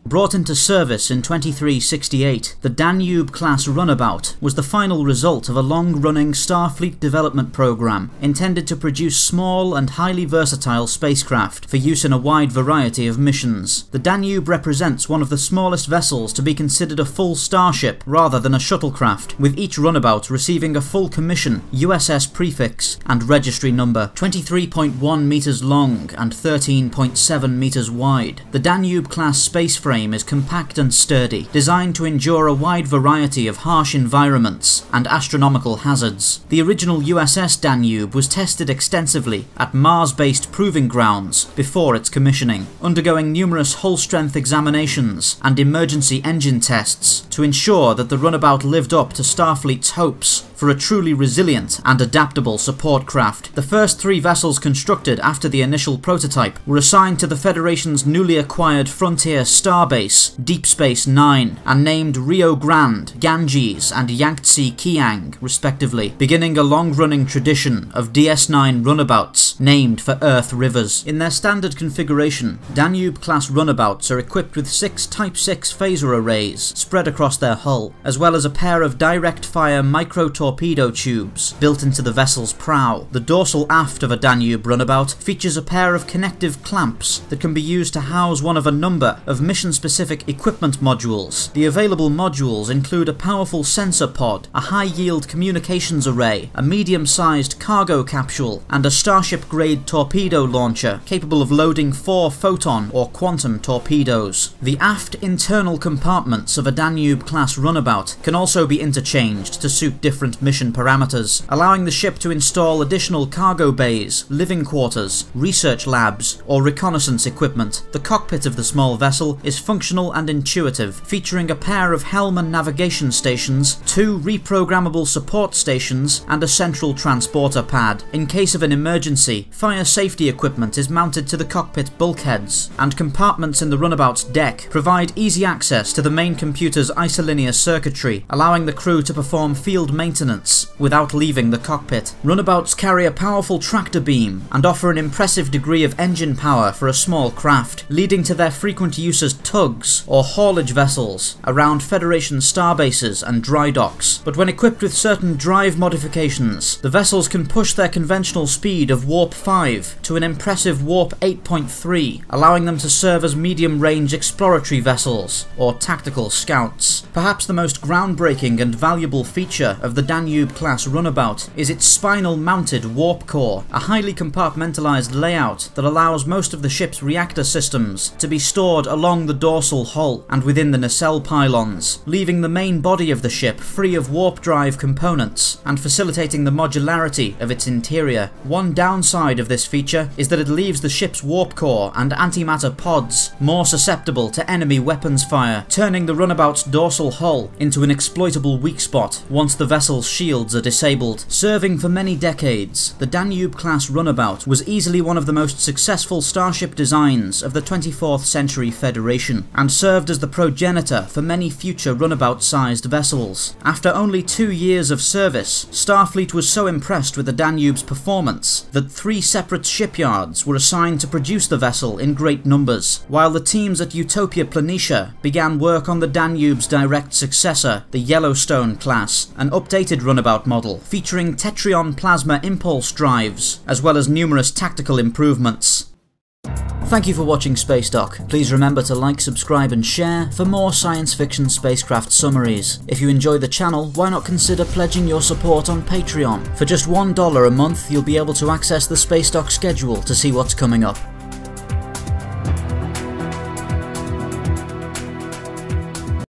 Brought into service in 2368, the Danube-class Runabout was the final result of a long-running Starfleet development program intended to produce small and highly versatile spacecraft for use in a wide variety of missions. The Danube represents one of the smallest vessels to be considered a full starship rather than a shuttlecraft, with each runabout receiving a full commission, USS prefix, and registry number, 23.1 meters long and 13.7 meters wide. The Danube-class space frame is compact and sturdy, designed to endure a wide variety of harsh environments and astronomical hazards. The original USS Danube was tested extensively at Mars-based proving grounds before its commissioning, undergoing numerous hull-strength examinations and emergency engine tests to ensure that the runabout lived up to Starfleet's hopes for a truly resilient and adaptable support craft. The first 3 vessels constructed after the initial prototype were assigned to the Federation's newly acquired frontier starbase, Deep Space Nine, and named Rio Grande, Ganges, and Yangtze Kiang, respectively, beginning a long-running tradition of DS9 runabouts named for Earth rivers. In their standard configuration, Danube-class runabouts are equipped with 6 Type 6 phaser arrays spread across their hull, as well as a pair of direct-fire micro-torpedo tubes built into the vessel's prow. The dorsal aft of a Danube runabout features a pair of connective clamps that can be used to house one of a number of mission-specific equipment modules. The available modules include a powerful sensor pod, a high-yield communications array, a medium-sized cargo capsule, and a Starship-grade torpedo launcher capable of loading 4 photon or quantum torpedoes. The aft internal compartments of a Danube-class runabout can also be interchanged to suit different mission parameters, allowing the ship to install additional cargo bays, living quarters, research labs, or reconnaissance equipment. The cockpit of the small vessel is functional and intuitive, featuring a pair of helm and navigation stations, 2 reprogrammable support stations, and a central transporter pad. In case of an emergency, fire safety equipment is mounted to the cockpit bulkheads, and compartments in the runabout's deck provide easy access to the main computer's isolinear circuitry, allowing the crew to perform field maintenance without leaving the cockpit. Runabouts carry a powerful tractor beam and offer an impressive degree of engine power for a small craft, leading to their frequent use as tugs or haulage vessels around Federation starbases and dry docks. But when equipped with certain drive modifications, the vessels can push their conventional speed of warp 5 to an impressive warp 8.3, allowing them to serve as medium-range exploratory vessels or tactical scouts. Perhaps the most groundbreaking and valuable feature of the Danube-class runabout is its spinal-mounted warp core, a highly compartmentalized layout that allows most of the ship's reactor systems to be stored along the dorsal hull and within the nacelle pylons, leaving the main body of the ship free of warp drive components and facilitating the modularity of its interior. One downside of this feature is that it leaves the ship's warp core and antimatter pods more susceptible to enemy weapons fire, turning the runabout's dorsal hull into an exploitable weak spot once the vessel's shields are disabled. Serving for many decades, the Danube-class runabout was easily one of the most successful starship designs of the 24th century Federation, and served as the progenitor for many future runabout-sized vessels. After only 2 years of service, Starfleet was so impressed with the Danube's performance that 3 separate shipyards were assigned to produce the vessel in great numbers, while the teams at Utopia Planitia began work on the Danube's direct successor, the Yellowstone class, an updated runabout model featuring Tetrion plasma impulse drives, as well as numerous tactical improvements. Thank you for watching Spacedock. Please remember to like, subscribe and share for more science fiction spacecraft summaries. If you enjoy the channel, why not consider pledging your support on Patreon? For just $1 a month, you'll be able to access the Spacedock schedule to see what's coming up.